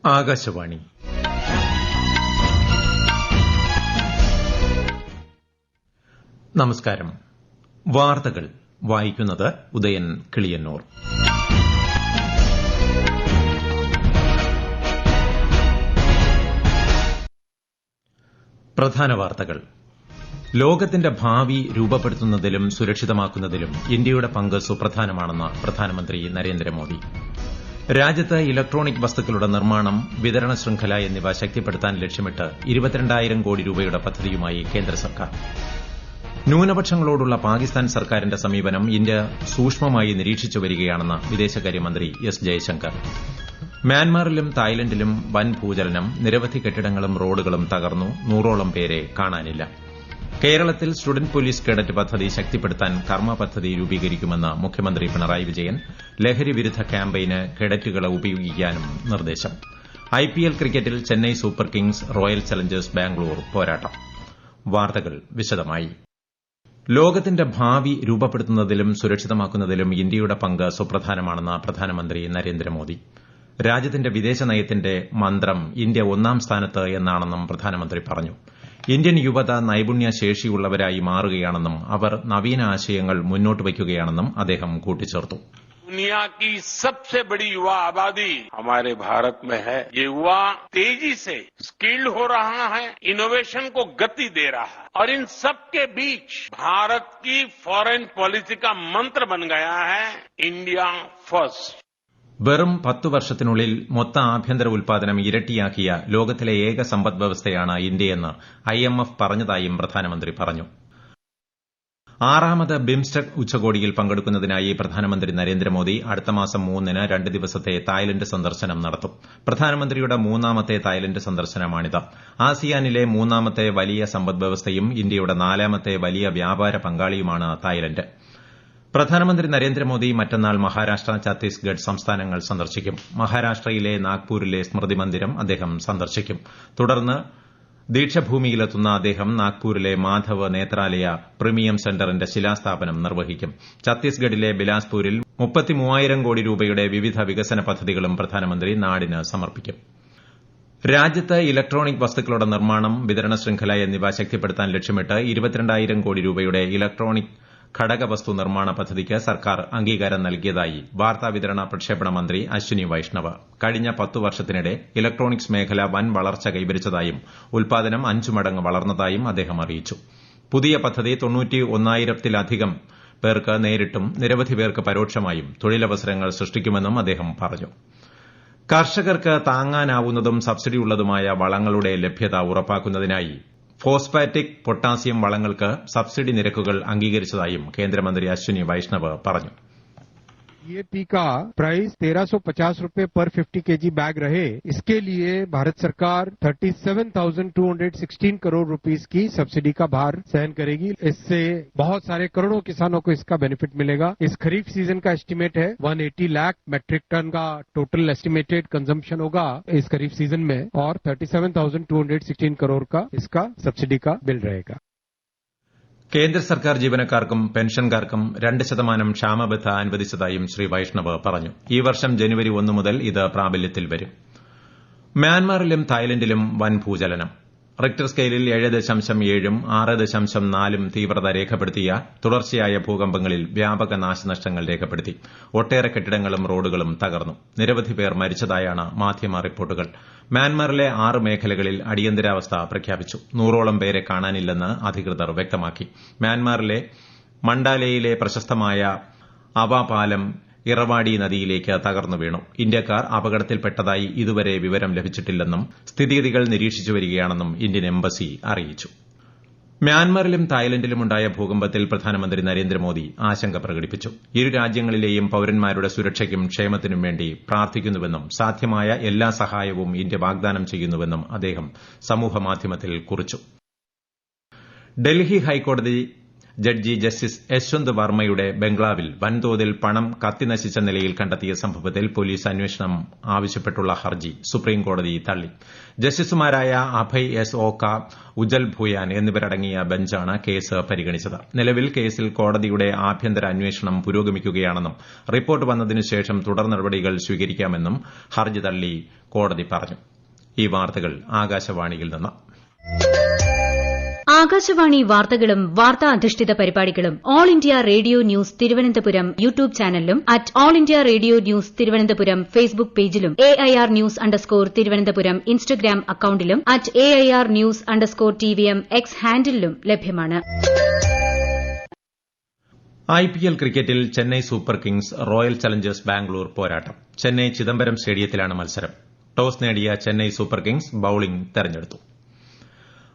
ആകാശവാണി നമസ്കാരം. വാർത്തകൾ വായിക്കുന്നത് ഉദയൻ കിളിയന്നൂർ. പ്രധാന വാർത്തകൾ. ലോകത്തിന്റെ ഭാവി രൂപപ്പെടുത്തുന്നതിലും സുരക്ഷിതമാക്കുന്നതിലും ഇന്ത്യയുടെ പങ്ക് സുപ്രധാനമാണെന്ന് പ്രധാനമന്ത്രി നരേന്ദ്രമോദി. രാജ്യത്ത് ഇലക്ട്രോണിക് വസ്തുക്കളുടെ നിർമ്മാണം, വിതരണ ശൃംഖല എന്നിവ ശക്തിപ്പെടുത്താൻ ലക്ഷ്യമിട്ട് 22,000 കോടി രൂപയുടെ പദ്ധതിയുമായി കേന്ദ്ര സർക്കാർ. ന്യൂനപക്ഷങ്ങളോടുള്ള പാകിസ്ഥാൻ സർക്കാരിന്റെ സമീപനം ഇന്ത്യ സൂക്ഷ്മമായി നിരീക്ഷിച്ചു വരികയാണെന്ന് വിദേശകാര്യമന്ത്രി എസ് ജയശങ്കർ. മ്യാൻമാറിലും തായ്ലൻഡിലും വൻ ഭൂചലനം, നിരവധി കെട്ടിടങ്ങളും റോഡുകളും തകർന്നു, 100ഓളം പേരെ കാണാനില്ല. കേരളത്തിൽ സ്റ്റുഡന്റ് പോലീസ് കേഡറ്റ് പദ്ധതി ശക്തിപ്പെടുത്താൻ കർമ്മ പദ്ധതി രൂപീകരിക്കുമെന്ന് മുഖ്യമന്ത്രി പിണറായി വിജയൻ. ലഹരി വിരുദ്ധ ക്യാമ്പയിന് കേഡറ്റുകളെ ഉപയോഗിക്കാനും നിർദ്ദേശം. ഐപിഎൽ ക്രിക്കറ്റിൽ Chennai Super Kings Royal Challengers Bangalore പോരാട്ടം. വാർത്തകൾ വിശദമായി. ലോകത്തിന്റെ ഭാവി രൂപപ്പെടുത്തുന്നതിലും സുരക്ഷിതമാക്കുന്നതിലും ഇന്ത്യയുടെ പങ്ക് സുപ്രധാനമാണെന്ന് പ്രധാനമന്ത്രി നരേന്ദ്രമോദി. രാജ്യത്തിന്റെ വിദേശ നയത്തിന്റെ മന്ത്രം ഇന്ത്യ ഒന്നാം സ്ഥാനത്ത് എന്നാണെന്നും പ്രധാനമന്ത്രി പറഞ്ഞു. ഇന്ത്യൻ യുവത നൈപുണ്യശേഷിയുള്ളവരായി മാറുകയാണെന്നും അവർ നവീന ആശയങ്ങൾ മുന്നോട്ട് വയ്ക്കുകയാണെന്നും അദ്ദേഹം കൂട്ടിച്ചേർത്തു. दुनिया की सबसे बड़ी युवा आबादी हमारे भारत में है. ये युवा तेजी से स्किल्ड हो रहा है, इनोवेशन को गति दे रहा है और इन सब के बीच भारत की फॉरेन पॉलिसी का मंत्र बन गया है इंडिया फर्स्ट. വെറും 10 വർഷത്തിനുള്ളിൽ മൊത്ത ആഭ്യന്തര ഉൽപാദനം ഇരട്ടിയാക്കിയ ലോകത്തിലെ ഏക സമ്പദ്വ്യവസ്ഥയാണ് ഇന്ത്യയെന്ന് IMF പറഞ്ഞതായും പ്രധാനമന്ത്രി പറഞ്ഞു. 6ാമത് ബിംസ്റ്റെക് ഉച്ചകോടിയിൽ പങ്കെടുക്കുന്നതിനായി പ്രധാനമന്ത്രി നരേന്ദ്രമോദി അടുത്ത മാസം 3-ന് 2 ദിവസത്തെ തായ്ലന്റ് സന്ദർശനം നടത്തും. പ്രധാനമന്ത്രിയുടെ 3ാമത്തെ തായ്ലന്റ് സന്ദർശനമാണിത്. ആസിയാനിലെ 3ാമത്തെ വലിയ സമ്പദ്വ്യവസ്ഥയും ഇന്ത്യയുടെ 4ാമത്തെ വലിയ വ്യാപാര പങ്കാളിയുമാണ് തായ്ലന്റ്. പ്രധാനമന്ത്രി നരേന്ദ്രമോദി മറ്റന്നാൾ മഹാരാഷ്ട്ര, ഛത്തീസ്ഗഡ് സംസ്ഥാനങ്ങൾ സന്ദർശിക്കും. മഹാരാഷ്ട്രയിലെ നാഗ്പൂരിലെ സ്മൃതി മന്ദിരം അദ്ദേഹം സന്ദർശിക്കും. തുടർന്ന് ദീക്ഷഭൂമിയിലെത്തുന്ന അദ്ദേഹം നാഗ്പൂരിലെ മാധവ് നേത്രാലയ പ്രീമിയം സെന്ററിന്റെ ശിലാസ്ഥാപനം നിർവഹിക്കും. ഛത്തീസ്ഗഡിലെ ബിലാസ്പൂരിൽ 33,000 കോടി രൂപയുടെ വിവിധ വികസന പദ്ധതികളും പ്രധാനമന്ത്രി നാടിന് സമർപ്പിക്കും. രാജ്യത്ത് ഇലക്ട്രോണിക് വസ്തുക്കളുടെ നിർമ്മാണം, വിതരണ ശൃംഖല എന്നിവ ശക്തിപ്പെടുത്താൻ ലക്ഷ്യമിട്ട് 22,000 കോടി രൂപയുടെ ഇലക്ട്രോണിക് ഘടകവസ്തു നിർമ്മാണ പദ്ധതിക്ക് സർക്കാർ അംഗീകാരം നൽകിയതായി വാർത്താവിതരണ പ്രക്ഷേപണ മന്ത്രി അശ്വിനി വൈഷ്ണവ്. കഴിഞ്ഞ 10 വർഷത്തിനിടെ ഇലക്ട്രോണിക്സ് മേഖല വൻ വളർച്ച കൈവരിച്ചതായും ഉൽപാദനം 5 മടങ്ങ് വളർന്നതായും അദ്ദേഹം അറിയിച്ചു. പുതിയ പദ്ധതി 91,000-ത്തിലധികം പേർക്ക് നേരിട്ടും നിരവധി പേർക്ക് പരോക്ഷമായും തൊഴിലവസരങ്ങൾ സൃഷ്ടിക്കുമെന്നും അദ്ദേഹം പറഞ്ഞു. കർഷകർക്ക് താങ്ങാനാവുന്നതും സബ്സിഡിയുള്ളതുമായ വളങ്ങളുടെ ലഭ്യത ഉറപ്പാക്കുന്നതിനായി ഫോസ്ഫാറ്റിക്, പൊട്ടാസ്യം വളങ്ങൾക്ക് സബ്സിഡി നിരക്കുകൾ അംഗീകരിച്ചതായും കേന്ദ്രമന്ത്രി അശ്വിനി വൈഷ്ണവ് പറഞ്ഞു. DAP का प्राइस 1,350 रुपए पर 50 kg बैग रहे, इसके लिए भारत सरकार 37,216 करोड़ रुपीस की सब्सिडी का भार सहन करेगी. इससे बहुत सारे करोड़ों किसानों को इसका बेनिफिट मिलेगा. इस खरीफ सीजन का एस्टीमेट है 180 लाख मेट्रिक टन का टोटल एस्टिमेटेड कंजम्पशन होगा इस खरीफ सीजन में और 37,216 करोड़ का इसका सब्सिडी का बिल रहेगा. കേന്ദ്ര സർക്കാർ ജീവനക്കാർക്കും പെൻഷൻകാർക്കും 2% ക്ഷാമബത്ത അനുവദിച്ചതായും ശ്രീ വൈഷ്ണവ് പറഞ്ഞു. ഈ വർഷം ജനുവരി 1 മുതൽ ഇത് പ്രാബല്യത്തിൽ വരും. മ്യാൻമാറിലും തായ്ലൻഡിലും വൻ ഭൂചലനം. റിക്ടർ സ്കെയിലിൽ 7.7-ഉം 6.4-ഉം തീവ്രത രേഖപ്പെടുത്തിയ തുടർച്ചയായ ഭൂകമ്പങ്ങളിൽ വ്യാപക നാശനഷ്ടങ്ങൾ രേഖപ്പെടുത്തി. ഒട്ടേറെ കെട്ടിടങ്ങളും റോഡുകളും തകർന്നു. നിരവധി പേർ മരിച്ചതായാണ് മാധ്യമ റിപ്പോർട്ടുകൾ. മ്യാൻമാറിലെ 6 മേഖലകളിൽ അടിയന്തരാവസ്ഥ പ്രഖ്യാപിച്ചു. 100ഓളം പേരെ കാണാനില്ലെന്ന് അധികൃതർ വ്യക്തമാക്കി. മ്യാൻമാറിലെ മണ്ടാലെയിലെ പ്രശസ്തമായ അവ പാലം ഇറവാടി നദിയിലേക്ക് തകർന്നു വീണു. ഇന്ത്യക്കാർ അപകടത്തിൽപ്പെട്ടതായി ഇതുവരെ വിവരം ലഭിച്ചിട്ടില്ലെന്നും സ്ഥിതിഗതികൾ നിരീക്ഷിച്ചു വരികയാണെന്നും ഇന്ത്യൻ എംബസി അറിയിച്ചു. മ്യാൻമാറിലും തായ്ലൻഡിലുമുണ്ടായ ഭൂകമ്പത്തിൽ പ്രധാനമന്ത്രി നരേന്ദ്രമോദി ആശങ്ക പ്രകടിപ്പിച്ചു. ഇരു രാജ്യങ്ങളിലെയും പൌരന്മാരുടെ സുരക്ഷയ്ക്കും ക്ഷേമത്തിനും വേണ്ടി പ്രാർത്ഥിക്കുന്നുവെന്നും സാധ്യമായ എല്ലാ സഹായവും ഇന്ത്യ വാഗ്ദാനം ചെയ്യുന്നുവെന്നും അദ്ദേഹം സമൂഹമാധ്യമത്തിൽ കുറിച്ചു. ഡൽഹി ഹൈക്കോടതി ജഡ്ജി ജസ്റ്റിസ് യശ്വന്ത് വർമ്മയുടെ ബംഗ്ലാവിൽ വൻതോതിൽ പണം കത്തിനശിച്ച നിലയിൽ കണ്ടെത്തിയ സംഭവത്തിൽ പോലീസ് അന്വേഷണം ആവശ്യപ്പെട്ടുള്ള ഹർജി സുപ്രീംകോടതി തള്ളി. ജസ്റ്റിസുമാരായ അഭയ് എസ് ഓക്ക, ഉജ്ജൽ ഭൂയാൻ എന്നിവരടങ്ങിയ ബെഞ്ചാണ് കേസ് പരിഗണിച്ചത്. നിലവിൽ കേസിൽ കോടതിയുടെ ആഭ്യന്തര അന്വേഷണം പുരോഗമിക്കുകയാണെന്നും റിപ്പോർട്ട് വന്നതിനുശേഷം തുടർ നടപടികൾ സ്വീകരിക്കാമെന്നും ഹർജി തള്ളി കോടതി പറഞ്ഞു. ഈ വാർത്തകൾ ആകാശവാണിയിൽ നിന്ന്. ആകാശവാണി വാർത്തകളും വാർത്താ അധിഷ്ഠിത പരിപാടികളും All India Radio News Thiruvananthapuram YouTube ചാനലിലും at All India Radio News Thiruvananthapuram Facebook പേജിലും AIR ന്യൂസ് _ ഇൻസ്റ്റഗ്രാം അക്കൌണ്ടിലും at AIR news _ TVM X ഹാൻഡിലും ലഭ്യമാണ്. IPL ക്രിക്കറ്റിൽ Chennai Super Kings Royal Challengers Bangalore പോരാട്ടം. ചെന്നൈ ചിദംബരം സ്റ്റേഡിയത്തിലാണ് മത്സരം. ടോസ് നേടിയ ചെന്നൈ സൂപ്പർ കിങ്സ് ബൌളിംഗ് തെരഞ്ഞെടുത്തു.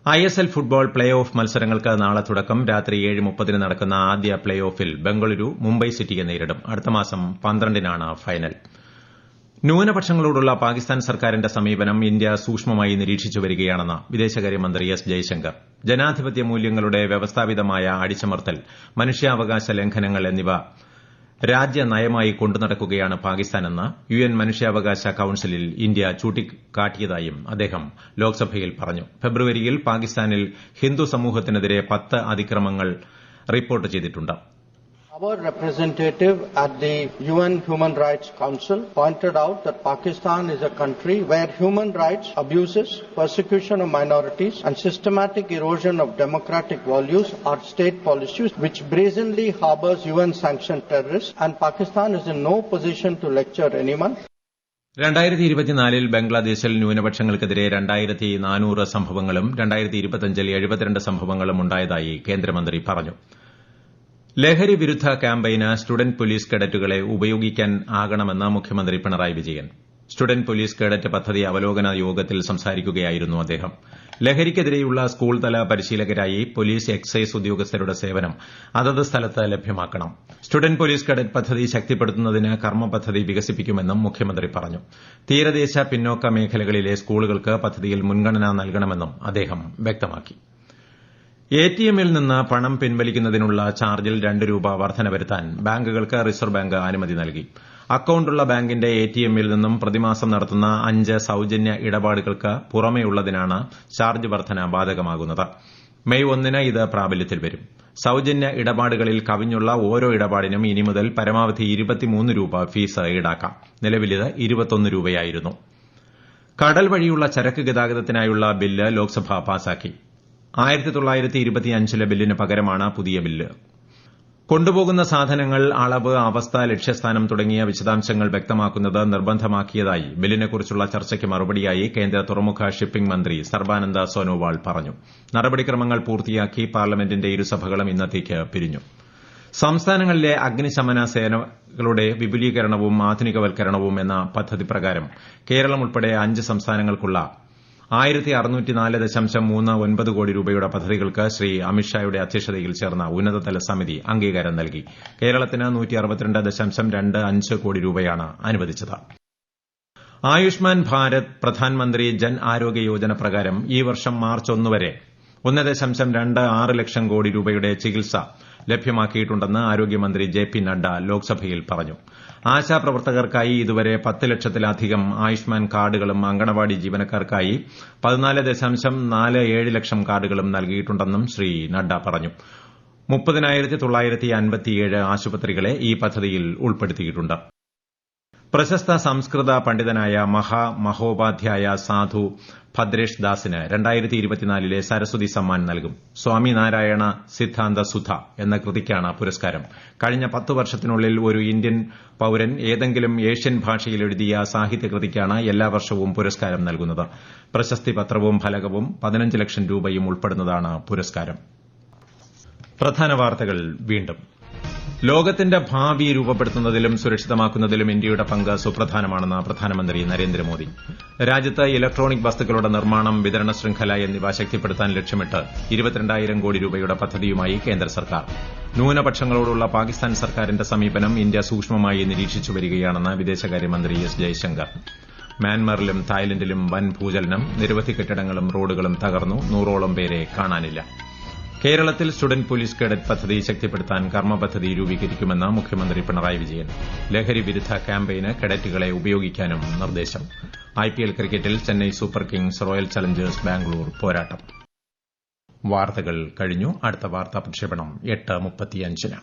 ISL ഫുട്ബോൾ പ്ലേ ഓഫ് മത്സരങ്ങൾക്ക് നാളെ തുടക്കം. രാത്രി 7:30 നടക്കുന്ന ആദ്യ പ്ലേ ഓഫിൽ ബംഗളൂരു മുംബൈ സിറ്റിയെ നേരിടും. അടുത്ത മാസം 12-നാണ് ഫൈനൽ. ന്യൂനപക്ഷങ്ങളോടുള്ള പാകിസ്ഥാൻ സർക്കാരിന്റെ സമീപനം ഇന്ത്യ സൂക്ഷ്മമായി നിരീക്ഷിച്ചു വരികയാണെന്ന് വിദേശകാര്യമന്ത്രി എസ് ജയശങ്കർ. ജനാധിപത്യ മൂല്യങ്ങളുടെ വ്യവസ്ഥാപിതമായ അടിച്ചമർത്തൽ, മനുഷ്യാവകാശ ലംഘനങ്ങൾ എന്നിവ രാജ്യനയമായി കൊണ്ടുനടക്കുകയാണ് പാകിസ്ഥാനെന്ന് UN മനുഷ്യാവകാശ കൌൺസിലിൽ ഇന്ത്യ ചൂണ്ടിക്കാട്ടിയതായും അദ്ദേഹം ലോക്സഭയിൽ പറഞ്ഞു. ഫെബ്രുവരിയിൽ പാകിസ്ഥാനിൽ ഹിന്ദു സമൂഹത്തിനെതിരെ 10 അതിക്രമങ്ങൾ റിപ്പോർട്ട് ചെയ്തിട്ടുണ്ട്. Our representative at the UN Human Rights Council pointed out that Pakistan is a country where human rights abuses, persecution of minorities and systematic erosion of democratic values are state policies which brazenly harbors UN-sanctioned terrorists, and Pakistan is in no position to lecture anyone. 2024-ൽ ബംഗ്ലാദേശിൽ ന്യൂനപക്ഷങ്ങൾക്കെതിരെ 2400 സംഭവങ്ങളും 2025-ൽ 72 സംഭവങ്ങളും ഉണ്ടായതായി കേന്ദ്രമന്ത്രി പറഞ്ഞു. ലഹരി വിരുദ്ധ ക്യാമ്പയിന് student police കേഡറ്റുകളെ ഉപയോഗിക്കാനാകണമെന്ന് മുഖ്യമന്ത്രി Pinarayi Vijayan. Student police cadet പദ്ധതി അവലോകന യോഗത്തിൽ സംസാരിക്കുകയായിരുന്നു അദ്ദേഹം. ലഹരിക്കെതിരെയുള്ള സ്കൂൾ തല പരിശീലകരായി പോലീസ് എക്സൈസ് ഉദ്യോഗസ്ഥരുടെ സേവനം അതത് സ്ഥലത്ത് ലഭ്യമാക്കണം. സ്റ്റുഡന്റ് പോലീസ് കേഡറ്റ് പദ്ധതി ശക്തിപ്പെടുത്തുന്നതിന് കർമ്മ പദ്ധതി വികസിപ്പിക്കുമെന്നും മുഖ്യമന്ത്രി പറഞ്ഞു. തീരദേശ പിന്നോക്ക മേഖലകളിലെ സ്കൂളുകൾക്ക് പദ്ധതിയിൽ മുൻഗണന നൽകണമെന്നും അദ്ദേഹം വ്യക്തമാക്കി. ATMൽ നിന്ന് പണം പിൻവലിക്കുന്നതിനുള്ള ചാർജിൽ 2 രൂപ വർധന വരുത്താൻ ബാങ്കുകൾക്ക് റിസർവ് ബാങ്ക് അനുമതി നൽകി. അക്കൌണ്ടുള്ള ബാങ്കിന്റെ ATMൽ നിന്നും പ്രതിമാസം നടത്തുന്ന 5 സൌജന്യ ഇടപാടുകൾക്ക് പുറമെയുള്ളതിനാണ് ചാർജ് വർധന ബാധകമാകുന്നത്. മെയ് 1-ന് ഇത് പ്രാബല്യത്തിൽ വരും. സൌജന്യ ഇടപാടുകളിൽ കവിഞ്ഞുള്ള ഓരോ ഇടപാടിനും ഇനി മുതൽ പരമാവധി 23 രൂപ ഫീസ് ഈടാക്കാം. നിലവിലിത് 21 രൂപയായിരുന്നു. കടൽ വഴിയുള്ള ചരക്ക് ഗതാഗതത്തിനായുള്ള ബില്ല് ലോക്സഭ പാസാക്കി. 1925-ലെ ബില്ലിന് പകരമാണ് പുതിയ ബില്ല്. കൊണ്ടുപോകുന്ന സാധനങ്ങൾ, അളവ്, അവസ്ഥ, ലക്ഷ്യസ്ഥാനം തുടങ്ങിയ വിശദാംശങ്ങൾ വ്യക്തമാക്കുന്നത് നിർബന്ധമാക്കിയതായി ബില്ലിനെക്കുറിച്ചുള്ള ചർച്ചയ്ക്ക് മറുപടിയായി കേന്ദ്ര തുറമുഖ ഷിപ്പിംഗ് മന്ത്രി സർബാനന്ദ സോനോവാൾ പറഞ്ഞു. നടപടിക്രമങ്ങൾ പൂർത്തിയാക്കി പാർലമെന്റിന്റെ ഇരുസഭകളും ഇന്നത്തേക്ക് പിരിഞ്ഞു. സംസ്ഥാനങ്ങളിലെ അഗ്നിശമന സേനകളുടെ വിപുലീകരണവും ആധുനികവൽക്കരണവും എന്ന പദ്ധതി പ്രകാരം കേരളം ഉൾപ്പെടെ 5 സംസ്ഥാനങ്ങൾക്കുള്ള 1604.39 കോടി രൂപയുടെ പദ്ധതികൾക്ക് ശ്രീ അമിത്ഷായുടെ അധ്യക്ഷതയിൽ ചേർന്ന ഉന്നതതല സമിതി അംഗീകാരം നൽകി. കേരളത്തിന് 162.25 കോടി രൂപയാണ് അനുവദിച്ചത്. ആയുഷ്മാൻ ഭാരത് പ്രധാൻമന്ത്രി ജൻ ആരോഗ്യ യോജന പ്രകാരം ഈ വർഷം മാർച്ച് 1 വരെ 1.26 ലക്ഷം കോടി രൂപയുടെ ചികിത്സ ലഭ്യമാക്കിയിട്ടുണ്ടെന്ന് ആരോഗ്യമന്ത്രി JP നഡ്ഡ ലോക്സഭയിൽ പറഞ്ഞു. ആശാപ്രവർത്തകർക്കായി ഇതുവരെ 10 ലക്ഷത്തിലധികം ആയുഷ്മാൻ കാർഡുകളും അങ്കണവാടി ജീവനക്കാർക്കായി 14.47 ലക്ഷം കാർഡുകളും നൽകിയിട്ടുണ്ടെന്നും ശ്രീ നഡ്ഡ പറഞ്ഞു. 30,957 ആശുപത്രികളെ ഈ പദ്ധതിയിൽ ഉൾപ്പെടുത്തിയിട്ടുണ്ട്. പ്രശസ്ത സംസ്കൃത പണ്ഡിതനായ മഹോപാധ്യായ സാധു ഭദ്രേഷ് ദാസിന് 2024-ലെ സരസ്വതി സമ്മാൻ നൽകും. സ്വാമി നാരായണ സിദ്ധാന്ത സുധ എന്ന കൃതിക്കാണ് പുരസ്കാരം. കഴിഞ്ഞ 10 വർഷത്തിനുള്ളിൽ ഒരു ഇന്ത്യൻ പൌരൻ ഏതെങ്കിലും ഏഷ്യൻ ഭാഷയിൽ എഴുതിയ സാഹിത്യകൃതിക്കാണ് എല്ലാ വർഷവും പുരസ്കാരം നൽകുന്നത്. പ്രശസ്തി പത്രവും ഫലകവും 15 ലക്ഷം രൂപയും ഉൾപ്പെടുന്നതാണ് പുരസ്കാരം. പ്രധാന വാർത്തകൾ വീണ്ടും. ലോകത്തിന്റെ ഭാവി രൂപപ്പെടുത്തുന്നതിലും സുരക്ഷിതമാക്കുന്നതിലും ഇന്ത്യയുടെ പങ്ക് സുപ്രധാനമാണെന്ന് പ്രധാനമന്ത്രി നരേന്ദ്രമോദി. രാജ്യത്ത് ഇലക്ട്രോണിക് വസ്തുക്കളുടെ നിർമ്മാണം, വിതരണ ശൃംഖല എന്നിവ ശക്തിപ്പെടുത്താൻ ലക്ഷ്യമിട്ട് 22,000 കോടി രൂപയുടെ പദ്ധതിയുമായി കേന്ദ്ര സർക്കാർ. ന്യൂനപക്ഷങ്ങളോടുള്ള പാകിസ്ഥാൻ സർക്കാരിന്റെ സമീപനം ഇന്ത്യ സൂക്ഷ്മമായി നിരീക്ഷിച്ചു വരികയാണെന്ന് വിദേശകാര്യമന്ത്രി എസ് ജയശങ്കർ. മ്യാൻമറിലും തായ്ലൻഡിലും വൻ ഭൂചലനം, നിരവധി കെട്ടിടങ്ങളും റോഡുകളും തകർന്നു, 100ഓളം പേരെ കാണാനില്ല. കേരളത്തിൽ സ്റ്റുഡന്റ് പോലീസ് കേഡറ്റ് പദ്ധതി ശക്തിപ്പെടുത്താൻ കർമ്മപദ്ധതി രൂപീകരിക്കുമെന്ന് മുഖ്യമന്ത്രി പിണറായി വിജയൻ. ലഹരി വിരുദ്ധ ക്യാമ്പയിന് കേഡറ്റുകളെ ഉപയോഗിക്കാനും നിർദ്ദേശം. IPL ക്രിക്കറ്റിൽ Chennai Super Kings Royal Challengers Bangalore പോരാട്ടം. വാർത്തകൾ കഴിഞ്ഞു. അടുത്ത വാർത്താ പ്രക്ഷേപണം 8:35.